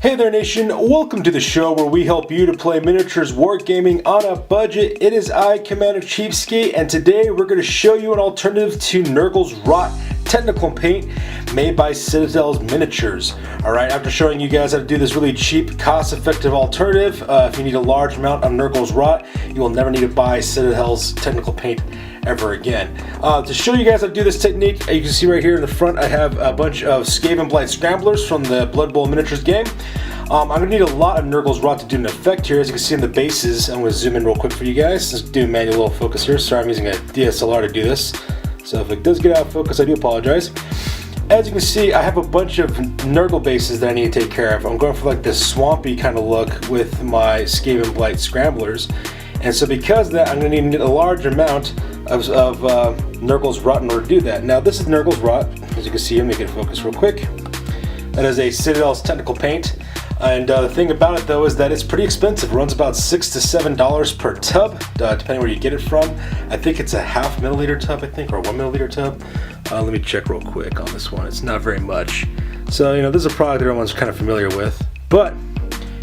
Hey there nation, welcome to the show where we help you to play miniatures wargaming on a budget. It is I, Commander CheapSkate, and today we're going to show you an alternative to Nurgle's Rot technical paint made by Citadel's Miniatures. Alright, after showing you guys how to do this really cheap, cost-effective alternative, if you need a large amount of Nurgle's Rot, you will never need to buy Citadel's technical paint ever again. To show you guys how to do this technique, you can see right here in the front I have a bunch of Skaven Blight Scramblers from the Blood Bowl Miniatures game. I'm going to need a lot of Nurgle's Rot to do an effect here. As you can see in the bases, I'm going to zoom in real quick for you guys. Let's do manual focus here. Sorry, I'm using a DSLR to do this. So if it does get out of focus, I do apologize. As you can see, I have a bunch of Nurgle bases that I need to take care of. I'm going for like this swampy kind of look with my Skaven Blight Scramblers. And so because of that, I'm going to need a large amount of Nurgle's Rot in order to do that. Now this is Nurgle's Rot. As you can see, let me get focused real quick. That is a Citadel's technical paint. And the thing about it though is that it's pretty expensive. It runs about $6 to $7 per tub, depending where you get it from. I think it's a half milliliter tub, I think, or a 1 milliliter tub. Let me check real quick on this one. It's not very much. So, you know, this is a product that everyone's kind of familiar with. But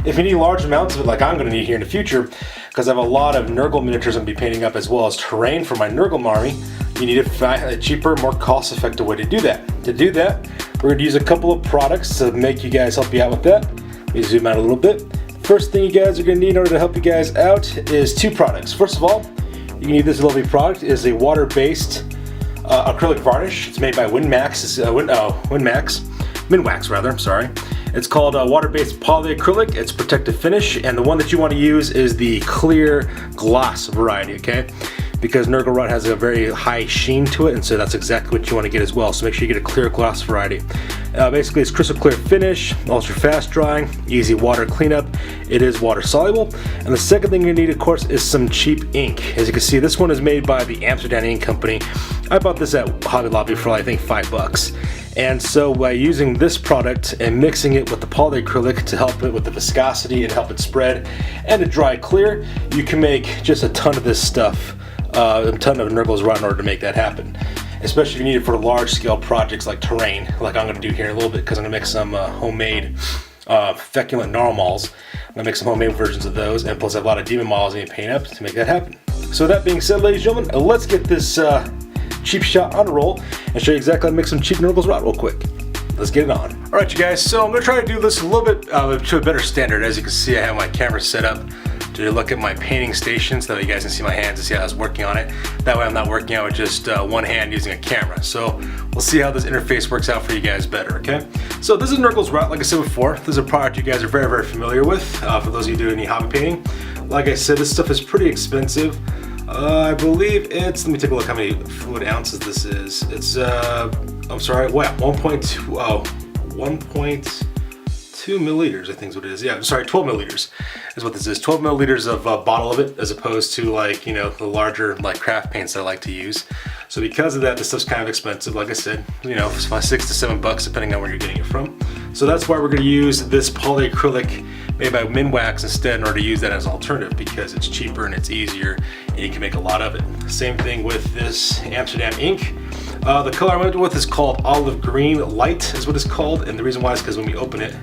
if you need large amounts of it, like I'm going to need here in the future, because I have a lot of Nurgle miniatures I'm going to be painting up as well as terrain for my Nurgle army, you need a cheaper, more cost-effective way to do that. To do that, we're going to use a couple of products to make you guys help you out with that. Let me zoom out a little bit. First thing you guys are going to need in order to help you guys out is two products. First of all, you can need this lovely product. It is a water-based acrylic varnish. It's made by Minwax. Minwax rather. I'm sorry. It's called water-based polyacrylic. It's protective finish, and the one that you want to use is the clear gloss variety. Okay. Because Nurgle Rot has a very high sheen to it, and so that's exactly what you want to get as well. So make sure you get a clear gloss variety. Basically, it's crystal clear finish, ultra fast drying, easy water cleanup. It is water soluble. And the second thing you need, of course, is some cheap ink. As you can see, this one is made by the Amsterdam Ink Company. I bought this at Hobby Lobby for I think $5. And so by using this product and mixing it with the polyacrylic to help it with the viscosity and help it spread and to dry clear, you can make just a ton of this stuff. A ton of Nurgle's Rot in order to make that happen, especially if you need it for large scale projects like terrain, like I'm going to do here in a little bit, because I'm going to make some homemade feculent normals. I'm going to make some homemade versions of those, and plus I have a lot of demon models I need to paint up to make that happen. So with that being said, ladies and gentlemen, let's get this cheap shot on a roll and show you exactly how to make some cheap Nurgle's Rot real quick. Let's get it on. Alright you guys, so I'm going to try to do this a little bit to a better standard. As you can see, I have my camera set up to look at my painting station so that you guys can see my hands and see how I was working on it. That way I'm not working out with just one hand using a camera. So we'll see how this interface works out for you guys better, okay? So this is Nurgle's Rot, like I said before. This is a product you guys are very, very familiar with. For those of you who do any hobby painting. Like I said, this stuff is pretty expensive. I believe it's, let me take a look how many fluid ounces this is. It's, I'm sorry, what, 1.2 milliliters, I think is what it is. Yeah, I'm sorry, 12 milliliters is what this is. 12 milliliters of a bottle of it, as opposed to, like, you know, the larger like craft paints that I like to use. So because of that, this stuff's kind of expensive. Like I said, you know, it's about $6 to $7 depending on where you're getting it from. So that's why we're going to use this polyacrylic made by Minwax instead in order to use that as an alternative, because it's cheaper and it's easier and you can make a lot of it. Same thing with this Amsterdam ink. The color I went with is called Olive Green Light is what it's called, and the reason why is because when we open it,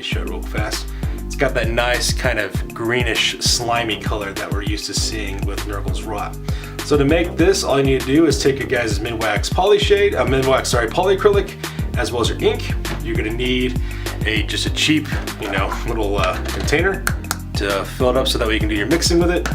show it real fast. It's got that nice kind of greenish slimy color that we're used to seeing with Nurgle's Rot. So to make this, all you need to do is take your guys' Minwax polyacrylic, as well as your ink. You're gonna need just a cheap, you know, little container to fill it up so that way you can do your mixing with it.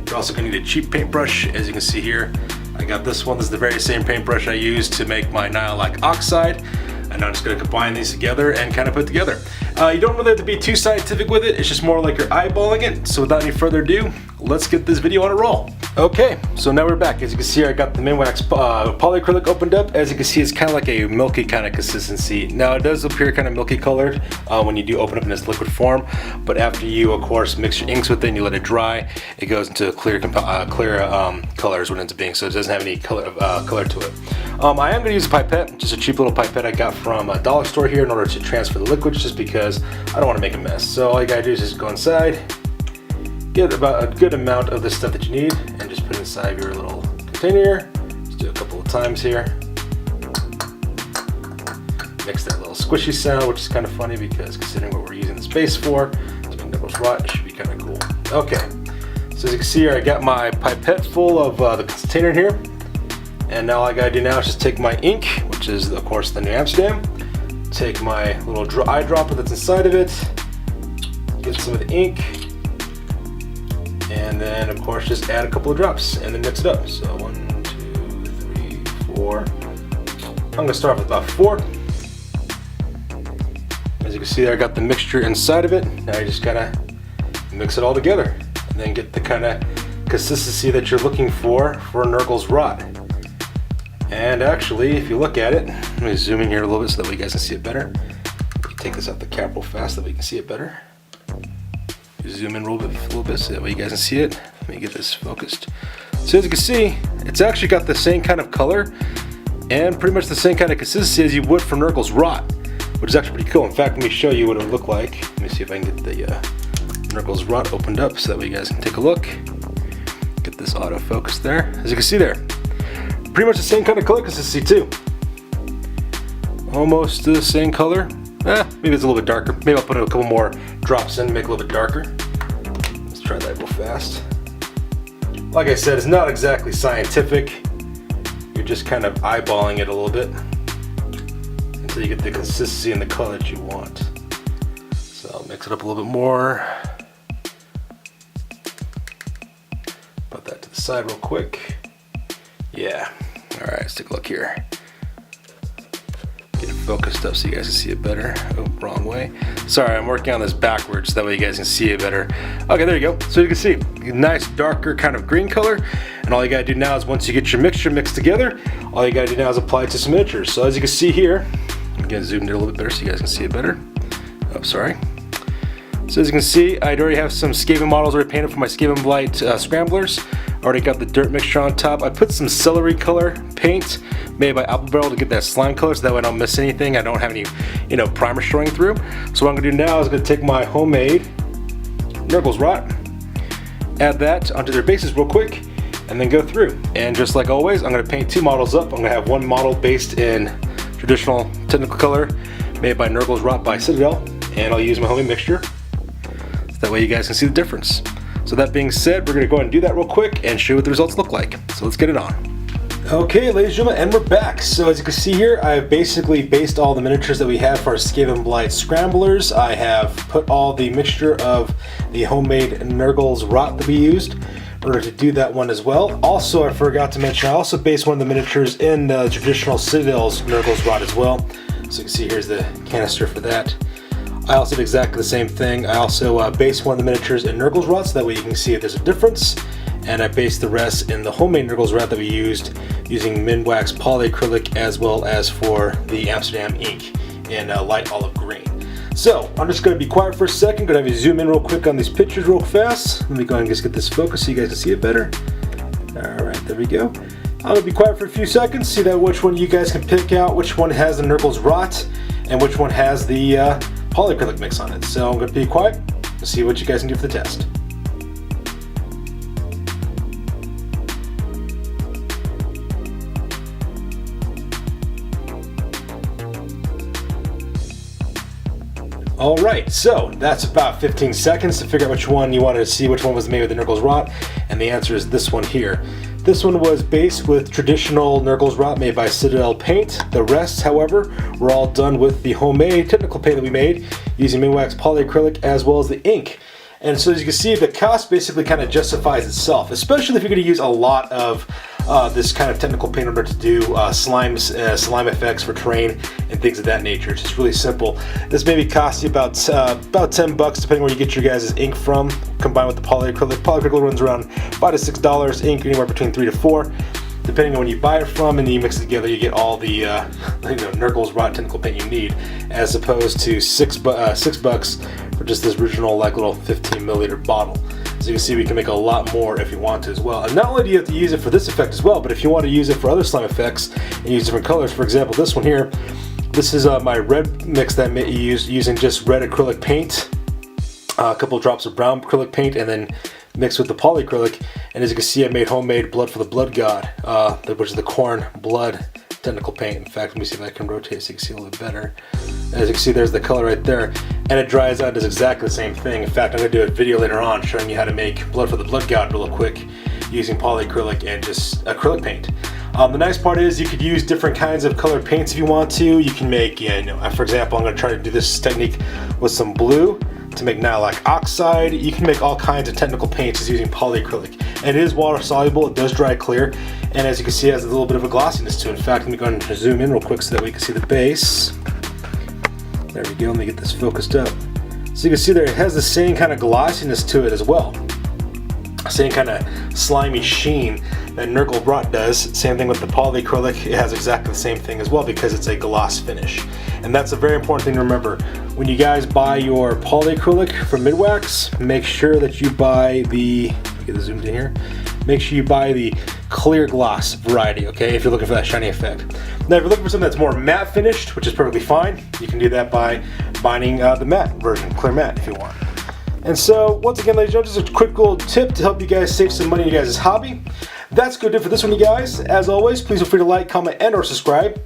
You're also gonna need a cheap paintbrush. As you can see here, I got this one. This is the very same paintbrush I used to make my Nihilakh oxide. And I'm just going to combine these together and kind of put together. You don't really have to be too scientific with it. It's just more like you're eyeballing it. So without any further ado, let's get this video on a roll. Okay, so now we're back. As you can see, I got the Minwax polyacrylic opened up. As you can see, it's kind of like a milky kind of consistency. Now it does appear kind of milky colored when you do open up in this liquid form. But after you, of course, mix your inks with it and you let it dry, it goes into a clear color is what it ends up being. So it doesn't have any color to it. I am going to use a pipette, just a cheap little pipette I got from a dollar store here in order to transfer the liquids, just because I don't want to make a mess. So all you gotta do is just go inside, get about a good amount of the stuff that you need, and just put it inside your little container. Just do a couple of times here. makes that little squishy sound, which is kind of funny because considering what we're using the space for, to make Nurgle's rot, it should be kind of cool. Okay, so as you can see here, I got my pipette full of the container here, and now all I gotta do now is just take my ink, which is of course the New Amsterdam, take my little eyedropper that's inside of it, get some of the ink, and then of course just add a couple of drops and then mix it up. So 1, 2, 3, 4. I'm gonna start with about 4. As you can see there, I got the mixture inside of it. Now you just gotta mix it all together and then get the kind of consistency that you're looking for Nurgle's rot. And actually, if you look at it, let me zoom in here a little bit so that way you guys can see it better. Take this out the cap real fast so that we can see it better. Zoom in a little bit so that way you guys can see it. Let me get this focused. So as you can see, it's actually got the same kind of color and pretty much the same kind of consistency as you would for Nurgle's rot, which is actually pretty cool. In fact, let me show you what it would look like. Let me see if I can get the Nurgle's rot opened up so that way you guys can take a look. Get this autofocus there. As you can see there, pretty much the same kind of color consistency too. Almost the same color. Maybe it's a little bit darker. Maybe I'll put a couple more drops in, make it a little bit darker. Let's try that real fast. Like I said, it's not exactly scientific. You're just kind of eyeballing it a little bit until you get the consistency and the color that you want. So I'll mix it up a little bit more. Put that to the side real quick. Yeah. All right, let's take a look here. Get it focused up so you guys can see it better. Oh, wrong way. Sorry, I'm working on this backwards, that way you guys can see it better. Okay, there you go. So you can see, nice darker kind of green color. And all you gotta do now is once you get your mixture mixed together, all you gotta do now is apply it to some miniatures. So as you can see here, again, zoomed in a little bit better so you guys can see it better. Oh, sorry. So as you can see, I already have some Skaven models already painted for my Skaven Blight scramblers. Already got the dirt mixture on top. I put some celery color paint made by Apple Barrel to get that slime color so that way I don't miss anything. I don't have any, primer showing through. So what I'm gonna do now is I'm gonna take my homemade Nurgle's rot, add that onto their bases real quick, and then go through. And just like always, I'm gonna paint 2 models up. I'm gonna have one model based in traditional technical color made by Nurgle's rot by Citadel, and I'll use my homemade mixture. So that way you guys can see the difference. So that being said, we're gonna go ahead and do that real quick and show you what the results look like. So let's get it on. Okay, ladies and gentlemen, and we're back. So as you can see here, I have basically based all the miniatures that we have for our Skaven Blight Scramblers. I have put all the mixture of the homemade Nurgle's rot that we used in order to do that one as well. Also, I forgot to mention, I also based one of the miniatures in the traditional Citadel's Nurgle's rot as well. So you can see here's the canister for that. I also did exactly the same thing. I also based one of the miniatures in Nurgle's rot so that way you can see if there's a difference. And I based the rest in the homemade Nurgle's rot that we used using Minwax Polyacrylic as well as for the Amsterdam ink in light olive green. So I'm just going to be quiet for a second. Going to have you zoom in real quick on these pictures real fast. Let me go ahead and just get this focused so you guys can see it better. All right, there we go. I'm going to be quiet for a few seconds, see that which one you guys can pick out, which one has the Nurgle's rot and which one has the polyacrylic mix on it. So I'm going to be quiet and see what you guys can do for the test. Alright, so that's about 15 seconds to figure out which one you wanted to see, which one was made with the Nurgle's rot, and the answer is this one here. This one was based with traditional Nurgle's rot made by Citadel Paint. The rest, however, were all done with the homemade technical paint that we made using Minwax Polyacrylic as well as the ink. And so as you can see, the cost basically kind of justifies itself, especially if you're going to use a lot of this kind of technical paint in order to do slime effects for terrain and things of that nature. It's just really simple. This maybe costs you about 10 bucks depending where you get your guys' ink from, combined with the polyacrylic. Polyacrylic runs around $5 to $6, ink anywhere between $3 to $4. Depending on when you buy it from, and then you mix it together, you get all the Nurgle's rot technical paint you need, as opposed to $6 bucks for just this original little 15 milliliter bottle. So you can see we can make a lot more if you want to as well. And not only do you have to use it for this effect as well, but if you want to use it for other slime effects and use different colors, for example, this one here, this is my red mix that I used using just red acrylic paint, a couple of drops of brown acrylic paint, and then mixed with the polyacrylic. And as you can see, I made homemade blood for the blood god, which is the corn blood technical paint. In fact, let me see if I can rotate so you can see a little bit better. As you can see, there's the color right there, and it dries out and does exactly the same thing. In fact, I'm going to do a video later on showing you how to make blood for the blood god real quick using polyacrylic and just acrylic paint. The nice part is you could use different kinds of colored paints if you want to. You can make, for example, I'm going to try to do this technique with some blue to make nitrile oxide. You can make all kinds of technical paints just using polyacrylic. And it is water soluble, it does dry clear, and as you can see, it has a little bit of a glossiness to it. In fact, let me go ahead and zoom in real quick so that we can see the base. There we go, let me get this focused up. So you can see there, it has the same kind of glossiness to it as well. Same kind of slimy sheen that Nurgle Rot does. Same thing with the polyacrylic, it has exactly the same thing as well because it's a gloss finish. And that's a very important thing to remember. When you guys buy your polyacrylic from Minwax, make sure that you buy the, get the zoomed in here, make sure you buy the clear gloss variety, okay, if you're looking for that shiny effect. Now if you're looking for something that's more matte finished, which is perfectly fine, you can do that by buying the matte version, clear matte if you want. And so, once again, ladies and gentlemen, just a quick little tip to help you guys save some money in your guys' hobby. That's going to do it for this one, you guys. As always, please feel free to like, comment, and or subscribe.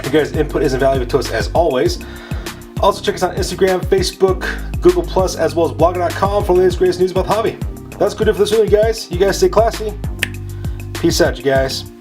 Your guys' input is invaluable to us as always. Also, check us out on Instagram, Facebook, Google+, as well as blogger.com for the latest greatest news about the hobby. That's good for this one, you guys. You guys stay classy. Peace out, you guys.